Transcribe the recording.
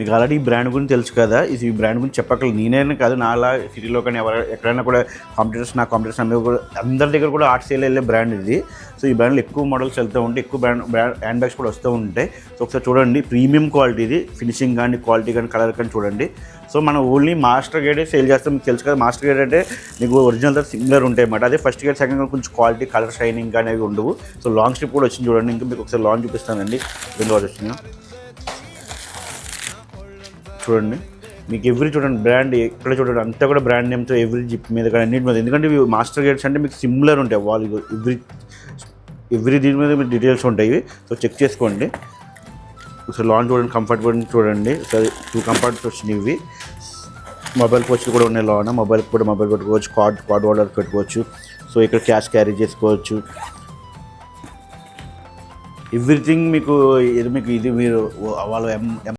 మీకు ఆల్రెడీ ఈ బ్రాండ్ గురించి తెలుసు కదా. ఈ బ్రాండ్ గురించి చెప్పక్కర్లేదు, నేనే కాదు నాలా సిటీలో కానీ ఎక్కడైనా కూడా నా కాంపిటీషన్ అందరి దగ్గర కూడా ఆర్ట్ సేల్ వెళ్ళే బ్రాండ్ ఇది. సో ఈ బ్రాండ్లో ఎక్కువ మోడల్స్ వెళ్తూ ఉంటాయి, ఎక్కువ హ్యాండ్ బ్యాగ్స్ కూడా వస్తూ ఉంటాయి. సో ఒకసారి చూడండి, ప్రీమియం క్వాలిటీ ఇది, ఫినిషింగ్ కానీ క్వాలిటీ కానీ కలర్ కానీ చూడండి. సో మనం ఓన్లీ మాస్టర్ గేడే సేల్ చేస్తాం, మీకు తెలుసు కదా. మాస్టర్ గేడ్ అంటే మీకు ఒరిజినల్తో సిమిలర్ ఉంటాయి అన్నమాట. అదే ఫస్ట్ గేడ్ సెకండ్ గేడ్ కొంచెం క్వాలిటీ కలర్ షైనింగ్ కానీ అవి ఉండవు. సో లాంగ్ స్ట్రిప్ కూడా వచ్చింది చూడండి. ఇంకా మీకు ఒకసారి లాంగ్ చూపిస్తానండి, రెండు వచ్చినాయి చూడండి. మీకు చూడండి బ్రాండ్ ఎక్కడ చూడండి అంతా కూడా బ్రాండ్ నేమ్తో ఎవ్రీ జిప్ మీద కానీ అన్నిటి మీద. ఎందుకంటే ఇవి మాస్టర్ గేట్స్ అంటే మీకు సిమిలర్ ఉంటాయి వాళ్ళు, ఎవ్రీ దీని మీద మీకు డీటెయిల్స్ ఉంటాయి. సో చెక్ చేసుకోండి. సో లాంగ్ చూడండి, కంఫర్టబుల్ చూడండి. సరే 2 కంఫర్ట్స్ వచ్చినాయి. ఇవి మొబైల్ పౌచ్లు కూడా ఉన్నాయి లోన, మొబైల్ పెట్టుకోవచ్చు, కార్డ్ హోల్డర్ పెట్టుకోవచ్చు. సో ఇక్కడ క్యాష్ క్యారీ చేసుకోవచ్చు. ఎవ్రీథింగ్ మీకు ఇది మీరు వాళ్ళు